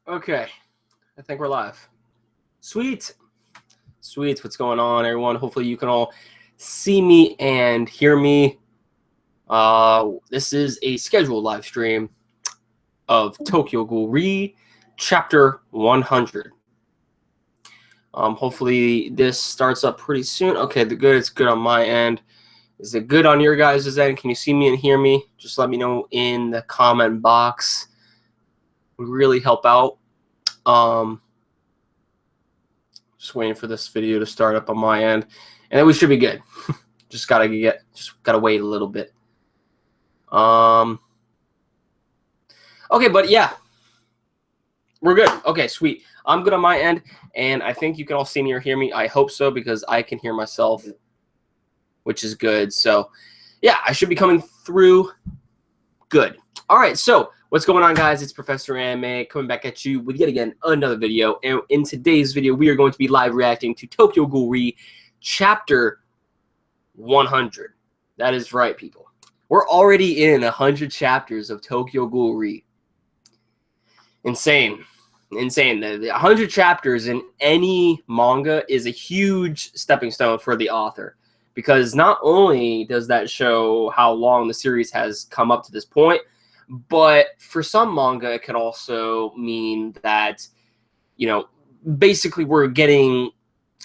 Okay, I think we're live. Sweet. Sweet, what's going on, everyone? Hopefully you can all see me and hear me. This is a scheduled live stream of Tokyo Ghoul Chapter 100. Hopefully this starts up pretty soon. Okay, it's good on my end. Is it good on your guys' end? Can you see me and hear me? Just let me know in the comment box. It would really help out. Just waiting for this video to start up on my end, and then we should be good. just gotta wait a little bit. Okay, but yeah, we're good. Okay, sweet. I'm good on my end, and I think you can all see me or hear me. I hope so, because I can hear myself, which is good. So yeah, I should be coming through good. All right, so what's going on, guys? It's Professor Anime coming back at you with yet again another video. And in today's video, we are going to be live reacting to Tokyo Ghoul Chapter 100. That is right, people. We're already in 100 chapters of Tokyo Ghoul. Insane. Insane. The 100 chapters in any manga is a huge stepping stone for the author, because not only does that show how long the series has come up to this point, but for some manga, it could also mean that, you know, basically we're getting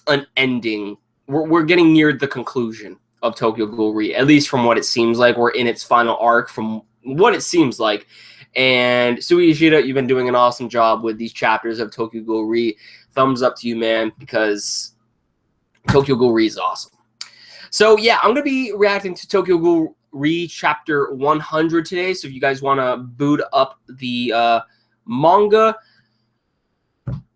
an ending. We're getting near the conclusion of Tokyo Ghoul, at least from what it seems like. We're in its final arc from what it seems like. And Sui Ishida, you've been doing an awesome job with these chapters of Tokyo Ghoul. Thumbs up to you, man, because Tokyo Ghoul is awesome. So yeah, I'm going to be reacting to Tokyo Ghoul Chapter 100 today. So if you guys want to boot up the manga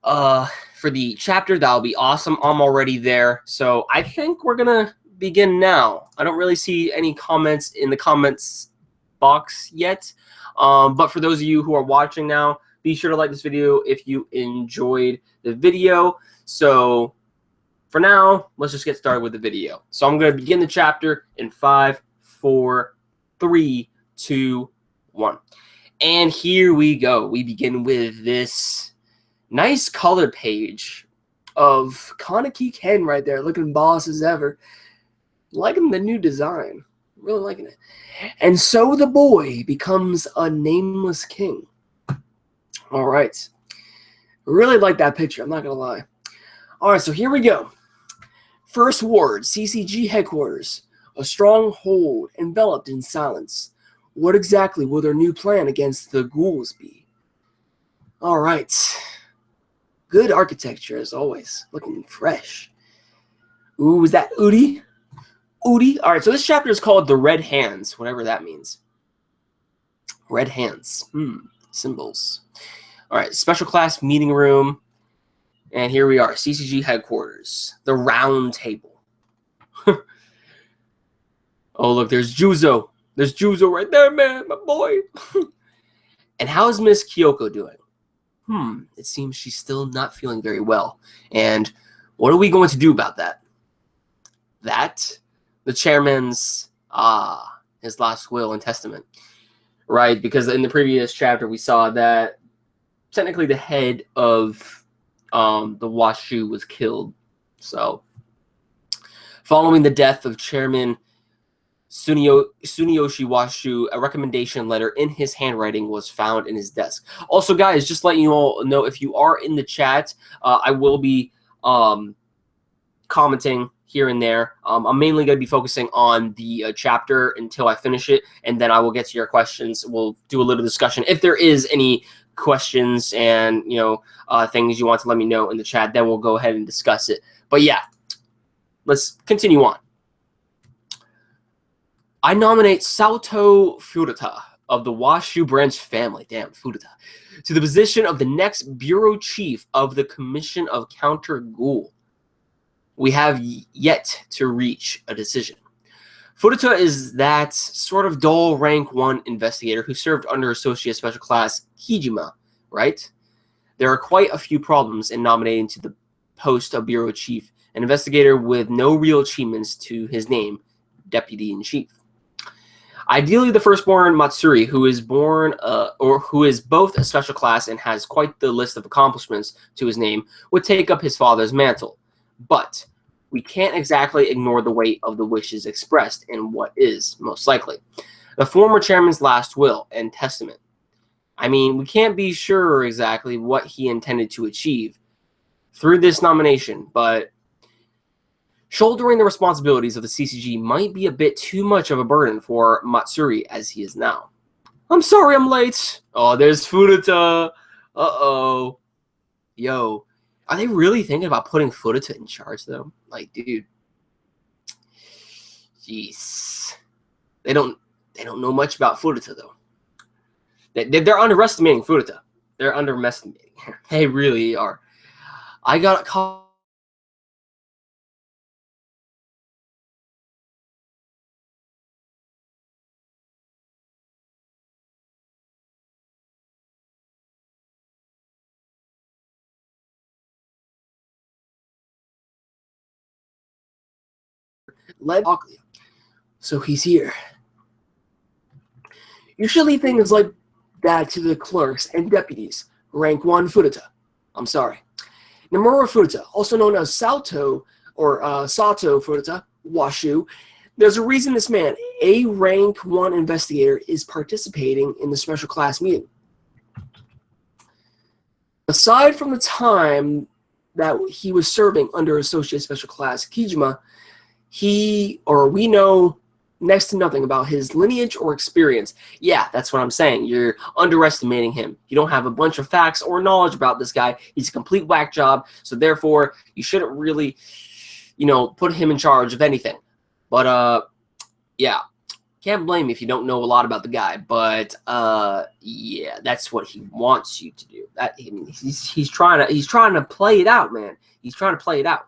for the chapter, that'll be awesome. I'm already there. So I think we're going to begin now. I don't really see any comments in the comments box yet. But for those of you who are watching now, be sure to like this video if you enjoyed the video. So for now, let's just get started with the video. So I'm going to begin the chapter in 5, 4, 3, 2, 1. And here we go. We begin with this nice color page of Kaneki Ken right there, looking boss as ever. Liking the new design. Really liking it. And so the boy becomes a nameless king. All right. Really like that picture, I'm not going to lie. All right, so here we go. First ward, CCG headquarters. A stronghold enveloped in silence. What exactly will their new plan against the ghouls be? All right. Good architecture, as always. Looking fresh. Ooh, was that Udi? Udi? All right, so this chapter is called The Red Hands, whatever that means. Red Hands. Symbols. All right, special class meeting room. And here we are, CCG headquarters. The round table. Oh, look, there's Juzo. There's Juzo right there, man, my boy. And how is Miss Kyoko doing? It seems she's still not feeling very well. And what are we going to do about that? The chairman's, his last will and testament. Right, because in the previous chapter, we saw that technically the head of the Washu was killed. So, following the death of Chairman Suniyoshi Washu, a recommendation letter in his handwriting was found in his desk. Also, guys, just letting you all know, if you are in the chat, I will be commenting here and there. I'm mainly going to be focusing on the chapter until I finish it, and then I will get to your questions. We'll do a little discussion. If there is any questions and, you know, things you want to let me know in the chat, then we'll go ahead and discuss it. But yeah, let's continue on. I nominate Sato Futa of the Washu branch family, Futa, to the position of the next bureau chief of the Commission of Counter Ghoul. We have yet to reach a decision. Futa is that sort of dull rank 1 investigator who served under Associate Special Class Kijima, right? There are quite a few problems in nominating to the post of bureau chief, an investigator with no real achievements to his name, deputy in chief. Ideally, the firstborn Matsuri, who is born or who is both a special class and has quite the list of accomplishments to his name, would take up his father's mantle. But we can't exactly ignore the weight of the wishes expressed in what is, most likely, the former chairman's last will and testament. I mean, we can't be sure exactly what he intended to achieve through this nomination, but shouldering the responsibilities of the CCG might be a bit too much of a burden for Matsuri as he is now. I'm sorry I'm late. Oh, there's Futa. Uh-oh. Yo, are they really thinking about putting Futa in charge, though? Like, dude. Jeez. They don't know much about Futa, though. They're underestimating Futa. They're underestimating. They really are. I got caught. Led. So he's here. Usually things like that to the clerks and deputies. Rank 1 Futa. I'm sorry. Nomura Futa, also known as Sato or Sato Futa, Washu. There's a reason this man, a rank 1 investigator, is participating in the special class meeting. Aside from the time that he was serving under Associate Special Class Kijima, we know next to nothing about his lineage or experience. Yeah, that's what I'm saying. You're underestimating him. You don't have a bunch of facts or knowledge about this guy. He's a complete whack job, so therefore you shouldn't really, put him in charge of anything. But yeah, can't blame you if you don't know a lot about the guy. But yeah, that's what he wants you to do. He's trying to play it out, man. He's trying to play it out.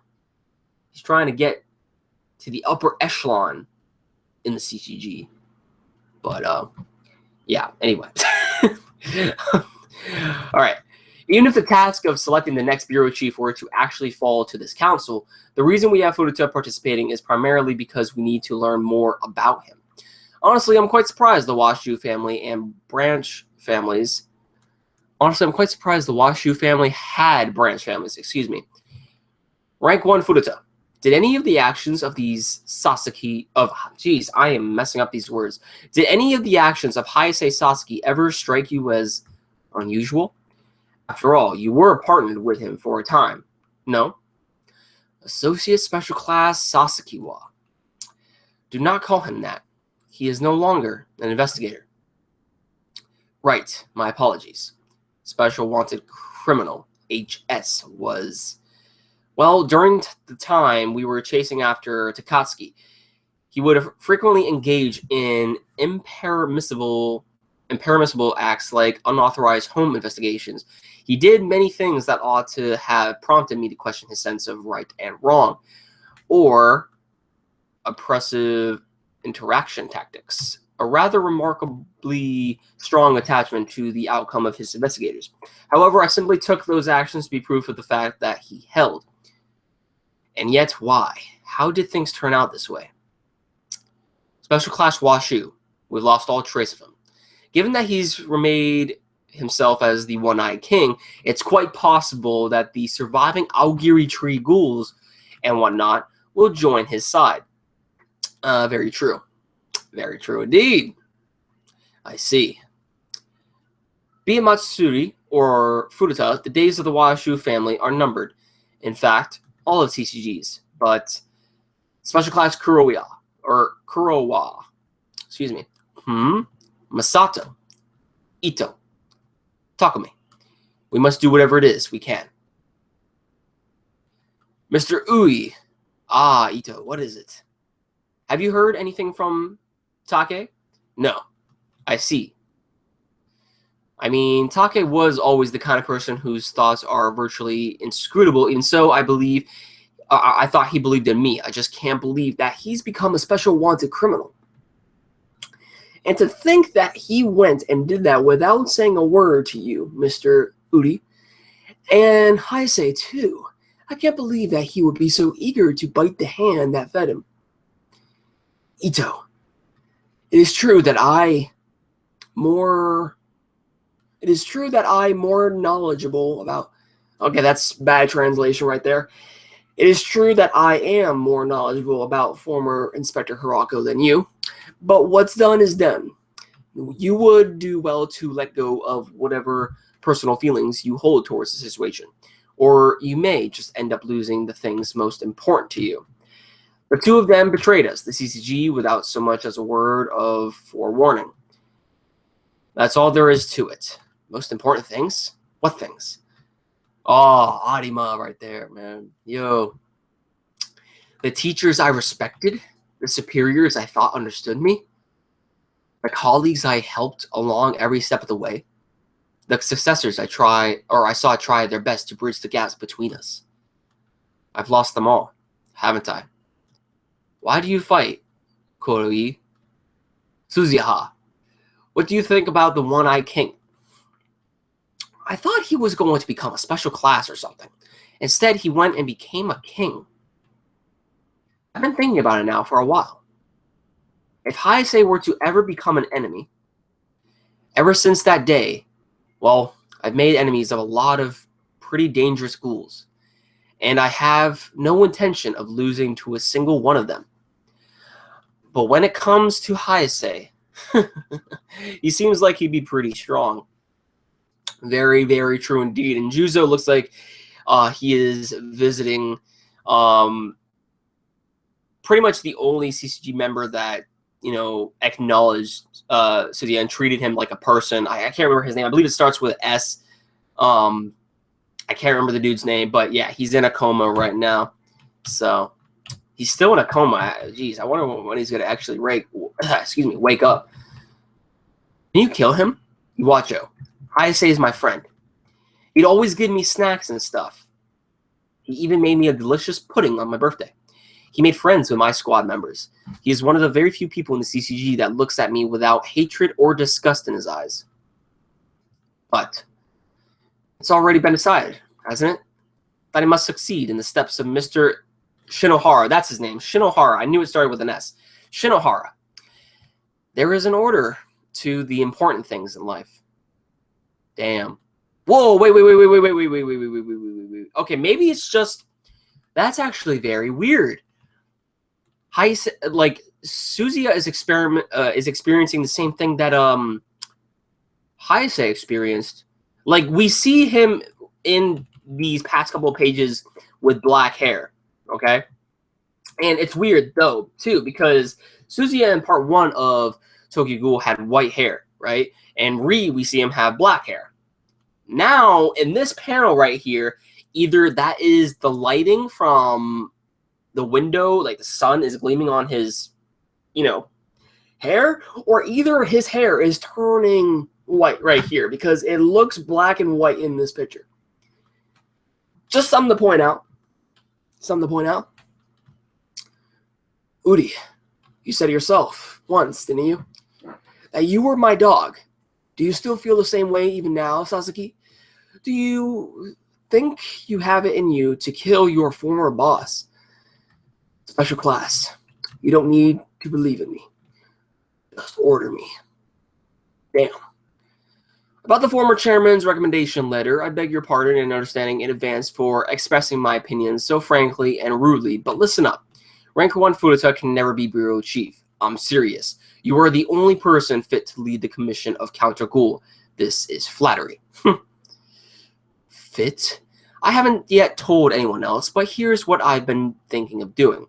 He's trying to get to the upper echelon in the CCG. But yeah, anyway. All right. Even if the task of selecting the next bureau chief were to actually fall to this council, the reason we have Futa participating is primarily because we need to learn more about him. Honestly, I'm quite surprised the Washu family and branch families. Honestly, I'm quite surprised the Washu family had branch families. Excuse me. Rank 1 Futa. Did any of the actions of these Sasaki I am messing up these words. Did any of the actions of Hayase Sasaki ever strike you as unusual? After all, you were partnered with him for a time. No? Associate Special Class Sasakiwa. Do not call him that. He is no longer an investigator. Right, my apologies. Special Wanted Criminal, HS, was... Well, during the time we were chasing after Takatsuki, he would have frequently engaged in impermissible acts like unauthorized home investigations. He did many things that ought to have prompted me to question his sense of right and wrong, or oppressive interaction tactics. A rather remarkably strong attachment to the outcome of his investigators. However, I simply took those actions to be proof of the fact that he held. And yet, why? How did things turn out this way? Special Class Washu. We've lost all trace of him. Given that he's remade himself as the One-Eyed King, it's quite possible that the surviving Aogiri Tree ghouls and whatnot will join his side. Very true. Very true indeed. I see. Be it Matsuri or Futa, the days of the Washu family are numbered. In fact, all of CCGs, but Special Class Kurowa, excuse me, Masato, Ito, Takumi. We must do whatever it is we can. Mr. Ui, Ito, what is it? Have you heard anything from Take? No, I see. I mean, Take was always the kind of person whose thoughts are virtually inscrutable, and so I thought he believed in me. I just can't believe that he's become a special wanted criminal. And to think that he went and did that without saying a word to you, Mr. Udi, and Hayase too. I can't believe that he would be so eager to bite the hand that fed him. Ito, It is true that I more knowledgeable about. Okay, that's bad translation right there. It is true that I am more knowledgeable about former Inspector Hirako than you, but what's done is done. You would do well to let go of whatever personal feelings you hold towards the situation, or you may just end up losing the things most important to you. The two of them betrayed us, the CCG, without so much as a word of forewarning. That's all there is to it. Most important things? What things? Oh, Arima right there, man. Yo. The teachers I respected, the superiors I thought understood me, the colleagues I helped along every step of the way, the successors I saw try their best to bridge the gaps between us. I've lost them all, haven't I? Why do you fight, Koroi? Suzuha, what do you think about the One-Eyed King? I thought he was going to become a special class or something. Instead, he went and became a king. I've been thinking about it now for a while. If Hayase were to ever become an enemy, ever since that day, well, I've made enemies of a lot of pretty dangerous ghouls, and I have no intention of losing to a single one of them. But when it comes to Hayase, he seems like he'd be pretty strong. Very, very true indeed. And Juzo looks like he is visiting pretty much the only CCG member that, acknowledged Suzuki and treated him like a person. I can't remember his name. I believe it starts with S. I can't remember the dude's name, but yeah, he's in a coma right now. So he's still in a coma. Jeez, I wonder when he's going to actually wake up. Can you kill him? Iwacho. Hayase is my friend. He'd always give me snacks and stuff. He even made me a delicious pudding on my birthday. He made friends with my squad members. He is one of the very few people in the CCG that looks at me without hatred or disgust in his eyes. But it's already been decided, hasn't it? That he must succeed in the steps of Mr. Shinohara. That's his name. Shinohara. I knew it started with an S. Shinohara. There is an order to the important things in life. Damn. Whoa, wait. Okay, maybe it's just... That's actually very weird. Hayase, like, Suzuha is experiencing the same thing that Hayase experienced. Like, we see him in these past couple of pages with black hair, okay? And it's weird, though, too, because Suzuha in part 1 of Tokyo Ghoul had white hair, right? And we see him have black hair. Now, in this panel right here, either that is the lighting from the window, like the sun is gleaming on his, hair, or either his hair is turning white right here because it looks black and white in this picture. Just something to point out. Udi, you said it yourself once, didn't you? That you were my dog. Do you still feel the same way even now, Sasaki? Do you think you have it in you to kill your former boss? Special class. You don't need to believe in me. Just order me. Damn. About the former chairman's recommendation letter, I beg your pardon and understanding in advance for expressing my opinions so frankly and rudely, but listen up. Rank 1 Futa can never be bureau chief. I'm serious. You are the only person fit to lead the commission of Counter Ghoul. This is flattery. Fit? I haven't yet told anyone else, but here's what I've been thinking of doing.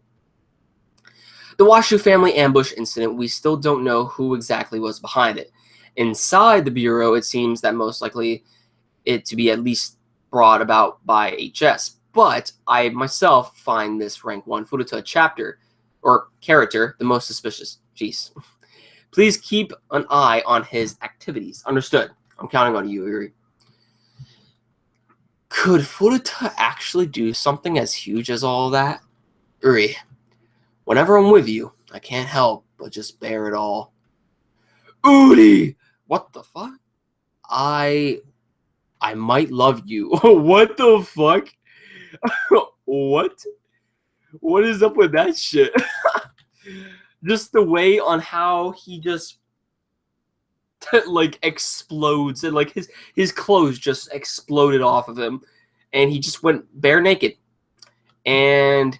The Washu family ambush incident, we still don't know who exactly was behind it. Inside the Bureau, it seems that most likely it to be at least brought about by HS. But I myself find this rank 1 Furuta chapter, or character, the most suspicious. Jeez. Please keep an eye on his activities. Understood. I'm counting on you, Uri. Could Furuta actually do something as huge as all that? Uri, whenever I'm with you, I can't help but just bear it all. Uri! What the fuck? I might love you. What the fuck? What? What is up with that shit? Just the way on how he just like explodes, and like his clothes just exploded off of him, and he just went bare naked. And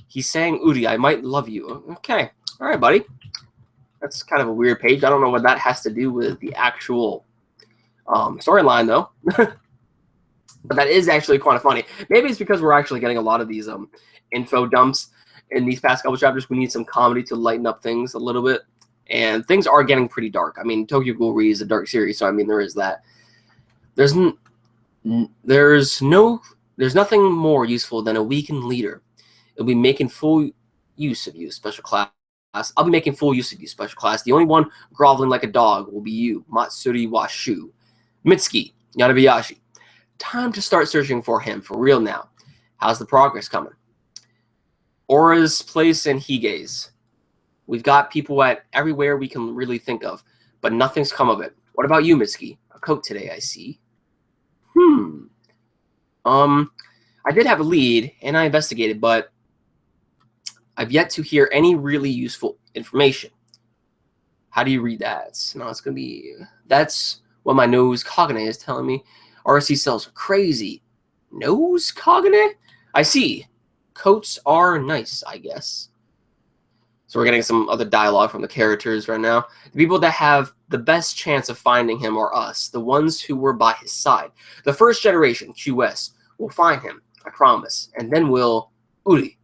he's saying, Udi, I might love you. Okay. All right, buddy. That's kind of a weird page. I don't know what that has to do with the actual storyline, though. But that is actually kind of funny. Maybe it's because we're actually getting a lot of these info dumps in these past couple chapters. We need some comedy to lighten up things a little bit. And things are getting pretty dark. I mean, Tokyo Ghoul is a dark series, so I mean, there is that. There's nothing more useful than a weakened leader. It'll be making full use of you, special class. I'll be making full use of you, special class. The only one groveling like a dog will be you, Matsuri Washu. Mitsuki, Yanabayashi. Time to start searching for him for real now. How's the progress coming? Aura's place and Hige's. We've got people at everywhere we can really think of, but nothing's come of it. What about you, Mitsuki? A coat today, I see. I did have a lead, and I investigated, but I've yet to hear any really useful information. How do you read that? No, it's going to be... That's what my nose Kagane is telling me. RC cells are crazy. Nose Kagane? I see. Coats are nice, I guess. So we're getting some other dialogue from the characters right now. The people that have the best chance of finding him are us, the ones who were by his side. The first generation, QS, will find him, I promise. And then we'll... Uri.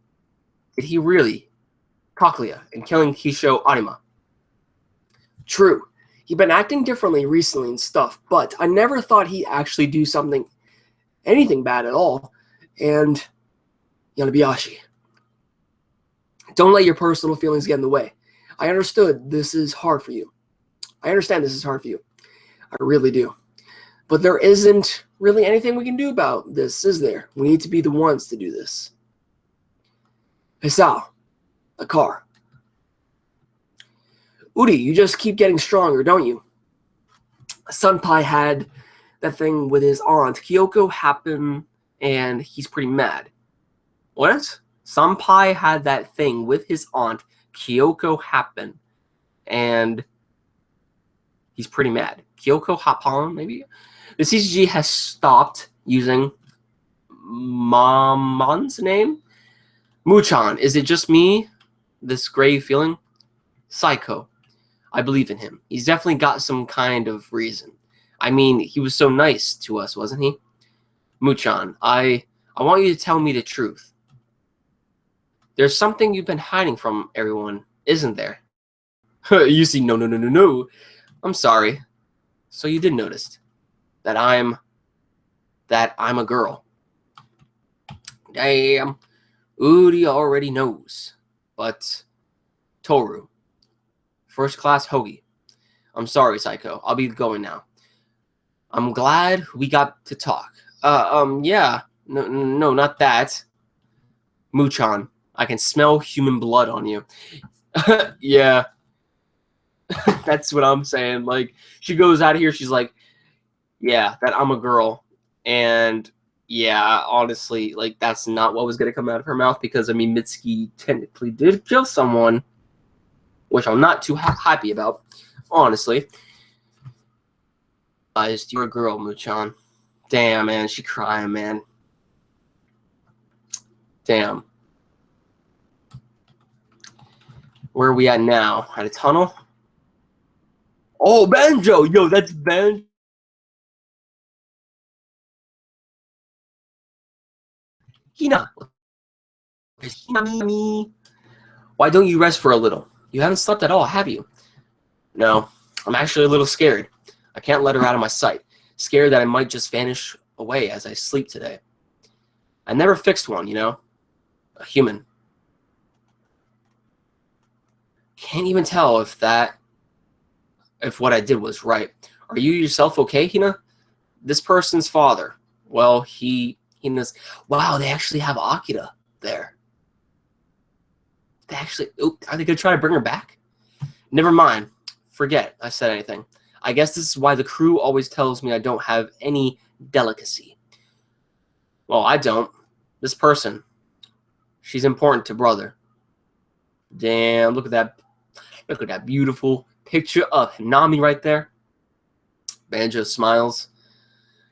Did he really? Kakuya in killing Kisho Arima. True. He'd been acting differently recently and stuff, but I never thought he'd actually do anything bad at all. And Yanabayashi. Don't let your personal feelings get in the way. I understand this is hard for you. I really do. But there isn't really anything we can do about this, is there? We need to be the ones to do this. Hisao, a car. Uri, you just keep getting stronger, don't you? Senpai had that thing with his aunt. Kyoko happened, and he's pretty mad. What? Senpai had that thing with his aunt. Kyoko happened, and he's pretty mad. Kyoko Hapon, maybe? The CCG has stopped using Mamon's name. Muchan, is it just me? This grave feeling? Psycho. I believe in him. He's definitely got some kind of reason. I mean, he was so nice to us, wasn't he? Muchan, I want you to tell me the truth. There's something you've been hiding from everyone, isn't there? You see, no. I'm sorry. So you did notice that I'm a girl. Damn. Uri already knows. But Toru. First class hoagie. I'm sorry, Psycho. I'll be going now. I'm glad we got to talk. Yeah. No, not that. Muchan, I can smell human blood on you. Yeah. That's what I'm saying. Like, she goes out of here, she's like, yeah, that I'm a girl. And yeah, honestly, like, that's not what was going to come out of her mouth, because, I mean, Mitsuki technically did kill someone, which I'm not too happy about, honestly. You're a girl, Muchan. Damn, man, she crying, man. Damn. Where are we at now? At a tunnel? Oh, Banjo! Yo, that's Banjo. Hina. Why don't you rest for a little? You haven't slept at all, have you? No, I'm actually a little scared. I can't let her out of my sight. Scared that I might just vanish away as I sleep today. I never fixed one, you know? A human. Can't even tell if what I did was right. Are you yourself okay, Hina? This person's father. Well, Hina's... Wow, they actually have Akira there. They actually... Oh, are they going to try to bring her back? Never mind. Forget I said anything. I guess this is why the crew always tells me I don't have any delicacy. Well, I don't. This person. She's important to brother. Damn, look at that Look at that beautiful picture of Hanami right there. Banjo smiles.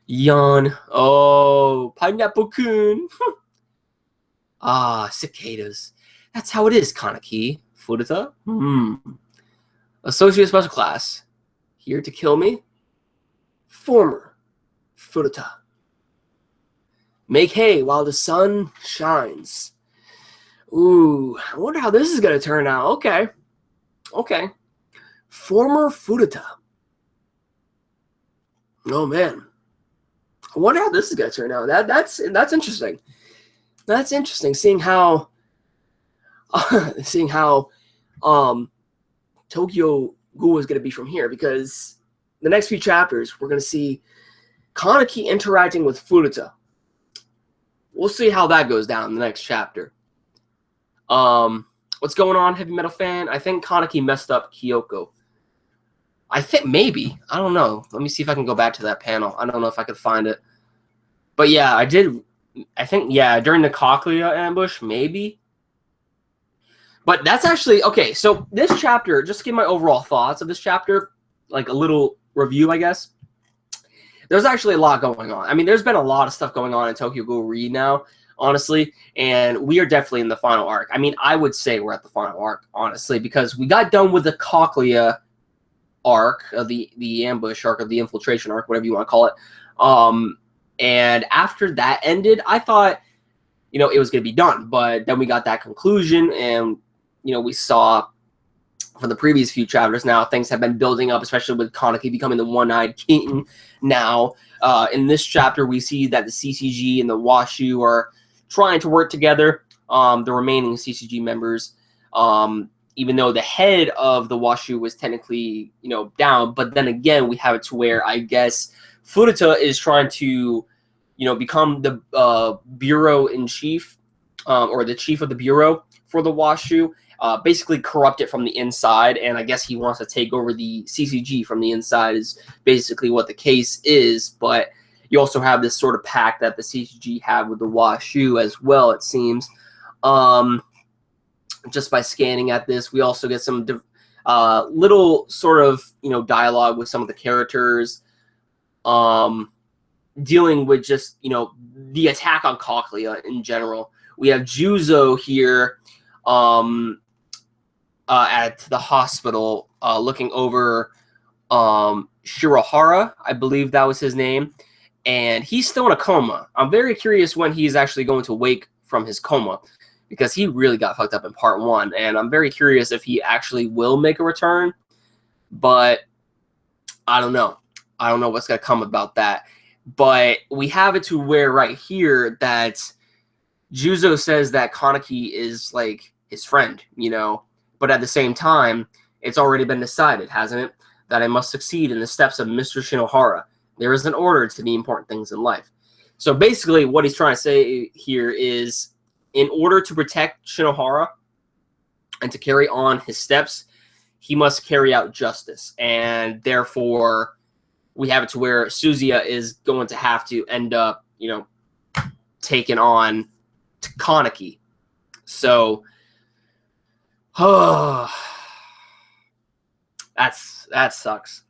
Yawn. Oh, Pineapple-kun. Cicadas. That's how it is, Kaneki. Futa? Associate Special Class. Here to kill me? Former Futa. Make hay while the sun shines. Ooh, I wonder how this is going to turn out. Okay. Former Futa. Oh, man. I wonder how this is going to turn out. That's interesting. That's interesting, seeing how Tokyo Ghoul is going to be from here, because the next few chapters we're going to see Kaneki interacting with Futa. We'll see how that goes down in the next chapter. What's going on, Heavy Metal Fan? I think Kaneki messed up Kyoko. I think maybe. I don't know. Let me see if I can go back to that panel. I don't know if I could find it. But yeah, I did. I think, yeah, during the Cochlea ambush, maybe. But that's actually, okay, so this chapter, just to give my overall thoughts of this chapter, like a little review, I guess. There's actually a lot going on. I mean, there's been a lot of stuff going on in Tokyo Ghoul Read now, honestly, and we are definitely in the final arc. I mean, I would say we're at the final arc, honestly, because we got done with the Cochlea arc, of the ambush arc, of the infiltration arc, whatever you want to call it. And after that ended, I thought, you know, it was going to be done. But then we got that conclusion, and, you know, we saw from the previous few chapters now, things have been building up, especially with Kaneki becoming the one-eyed king now. In this chapter, we see that the CCG and the Washu are trying to work together, the remaining CCG members, even though the head of the Washu was technically, you know, down. But then again, we have it to where, I guess, Futa is trying to, you know, become the bureau-in-chief, or the chief of the bureau for the Washu, basically corrupt it from the inside, and I guess he wants to take over the CCG from the inside is basically what the case is. But you also have this sort of pact that the CCG have with the Washu as well, it seems. Just by scanning at this, we also get some little sort of, you know, dialogue with some of the characters, dealing with just, you know, the attack on Cochlea in general. We have Juzo here at the hospital, looking over Shirohara, I believe that was his name, and he's still in a coma. I'm very curious when he's actually going to wake from his coma, because he really got fucked up in part 1, and I'm very curious if he actually will make a return, but I don't know. I don't know what's going to come about that. But we have it to where right here that Juzo says that Kaneki is like his friend, you know, but at the same time, it's already been decided, hasn't it, that I must succeed in the steps of Mr. Shinohara. There is an order to the important things in life. So basically what he's trying to say here is, in order to protect Shinohara and to carry on his steps, he must carry out justice. And therefore, we have it to where Suzuya is going to have to end up, you know, taking on Kaneki. So, that sucks.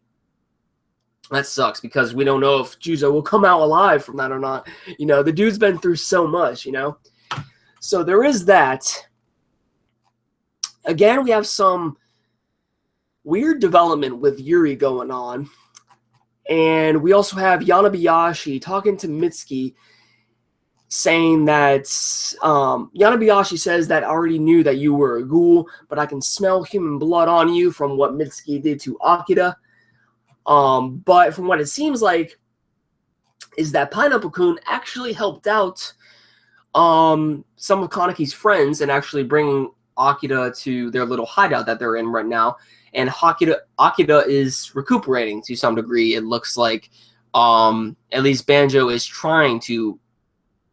That sucks, because we don't know if Juzo will come out alive from that or not. You know, the dude's been through so much, you know. So there is that. Again, we have some weird development with Yuri going on. And we also have Yanabayashi talking to Mitsuki, saying that Yanabayashi says that I already knew that you were a ghoul, but I can smell human blood on you from what Mitsuki did to Akira. But from what it seems like is that Pineapple-kun actually helped out some of Kaneki's friends and actually bringing Akira to their little hideout that they're in right now. And Akira is recuperating to some degree. It looks like at least Banjo is trying to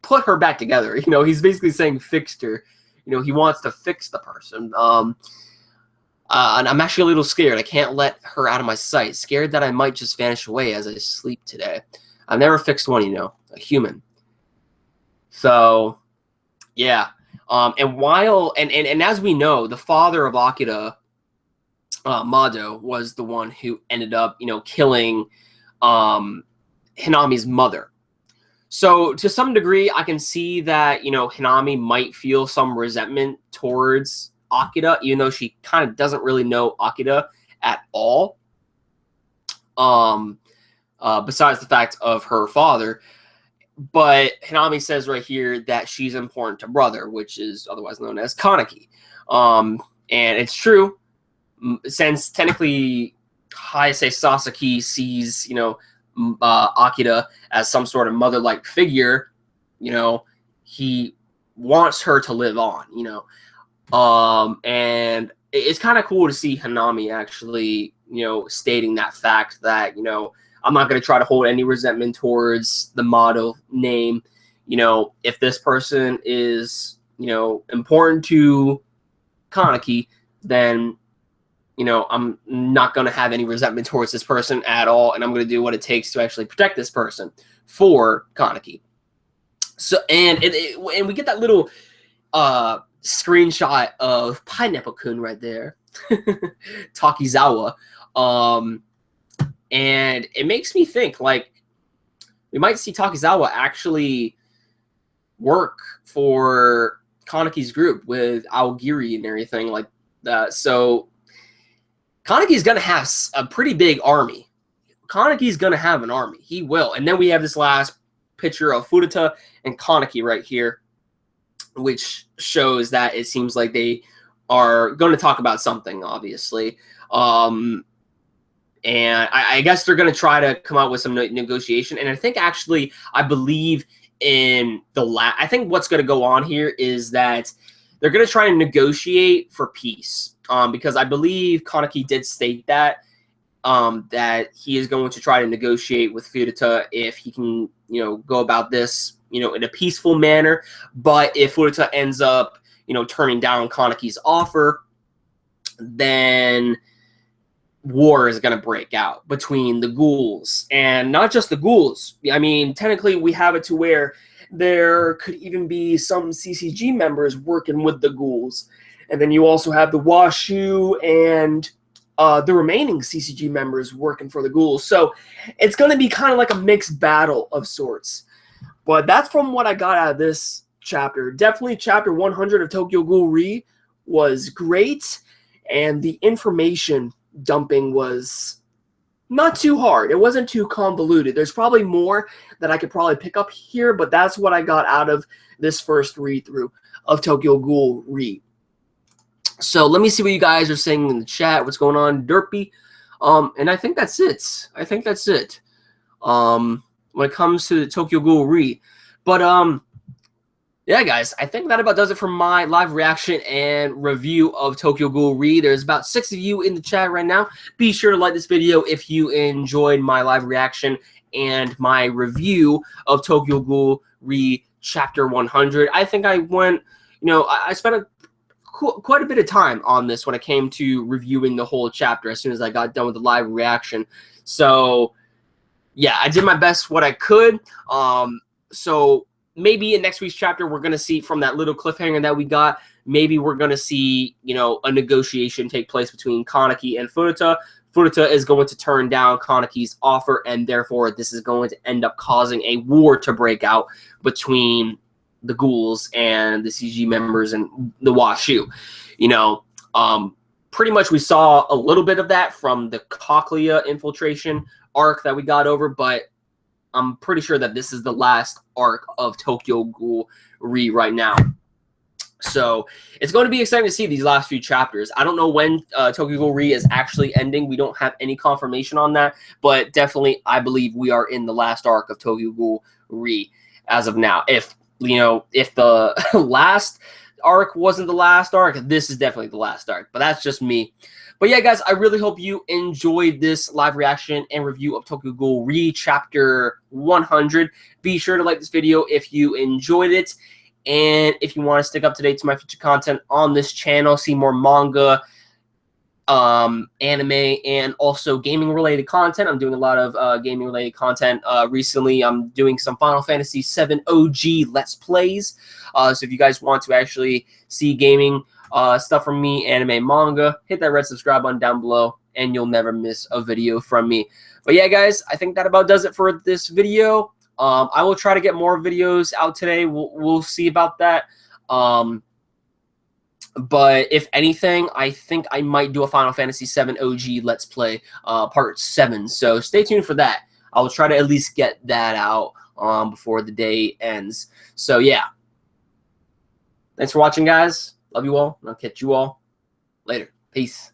put her back together. You know, he's basically saying fixed her. You know, he wants to fix the person. And I'm actually a little scared. I can't let her out of my sight. Scared that I might just vanish away as I sleep today. I've never fixed one, you know, a human. So, yeah. And while and as we know, the father of Akira Mado was the one who ended up, killing Hinami's mother. So to some degree, I can see that, Hinami might feel some resentment towards Akira, even though she kind of doesn't really know Akira at all. Besides the fact of her father. But Hinami says right here that she's important to brother, which is otherwise known as Kaneki. And it's true, since technically Hayase Sasaki sees, Akira as some sort of mother-like figure, he wants her to live on, and it's kind of cool to see Hinami actually, stating that fact that, I'm not going to try to hold any resentment towards the Mado name. If this person is, important to Kaneki, then, I'm not going to have any resentment towards this person at all, and I'm going to do what it takes to actually protect this person for Kaneki. So, and we get that little screenshot of Pineapple-kun right there, Takizawa, and it makes me think, like, we might see Takizawa actually work for Kaneki's group with Aogiri and everything like that. So Kaneki's going to have a pretty big army. Kaneki's going to have an army. He will. And then we have this last picture of Futa and Kaneki right here, which shows that it seems like they are going to talk about something, obviously. And I guess they're going to try to come out with some negotiation. And I think actually, I believe in I think what's going to go on here is that they're going to try to negotiate for peace. Because I believe Kaneki did state that that he is going to try to negotiate with Futa if he can, go about this, in a peaceful manner. But if Futa ends up, turning down Kaneki's offer, then war is going to break out between the ghouls. And not just the ghouls. I mean, technically we have it to where there could even be some CCG members working with the ghouls. And then you also have the Washu and the remaining CCG members working for the ghouls. So it's going to be kind of like a mixed battle of sorts. But that's from what I got out of this chapter. Definitely chapter 100 of Tokyo Ghoul Re was great. And the information dumping was not too hard. It wasn't too convoluted. There's probably more that I could probably pick up here, but that's what I got out of this first read-through of Tokyo Ghoul Re. So let me see what you guys are saying in the chat. What's going on, Derpy? And I think that's it. When it comes to Tokyo Ghoul Re. But yeah, guys, I think that about does it for my live reaction and review of Tokyo Ghoul Re. There's about 6 of you in the chat right now. Be sure to like this video if you enjoyed my live reaction and my review of Tokyo Ghoul Re Chapter 100. I think I went, I spent quite a bit of time on this when it came to reviewing the whole chapter as soon as I got done with the live reaction. So, yeah, I did my best what I could. So maybe in next week's chapter, we're going to see from that little cliffhanger that we got, maybe we're going to see, a negotiation take place between Kaneki and Futa. Futa is going to turn down Kaneki's offer, and therefore this is going to end up causing a war to break out between the ghouls and the CG members and the Washu. Pretty much we saw a little bit of that from the Cochlea infiltration arc that we got over, but I'm pretty sure that this is the last arc of Tokyo Ghoul Re right now. So it's going to be exciting to see these last few chapters. I don't know when Tokyo Ghoul Re is actually ending. We don't have any confirmation on that, but definitely I believe we are in the last arc of Tokyo Ghoul Re as of now. If the last arc wasn't the last arc, this is definitely the last arc, but that's just me. But yeah, guys, I really hope you enjoyed this live reaction and review of Tokyo Ghoul Re Chapter 100. Be sure to like this video if you enjoyed it. And if you want to stick up to date to my future content on this channel, see more manga, anime, and also gaming-related content. I'm doing a lot of gaming-related content. Recently, I'm doing some Final Fantasy VII OG Let's Plays. So if you guys want to actually see gaming stuff from me, anime, manga, hit that red subscribe button down below, and you'll never miss a video from me. But yeah, guys, I think that about does it for this video. I will try to get more videos out today. We'll see about that. But if anything, I think I might do a Final Fantasy VII OG Let's Play Part 7. So stay tuned for that. I will try to at least get that out before the day ends. So yeah. Thanks for watching, guys. Love you all. And I'll catch you all later. Peace.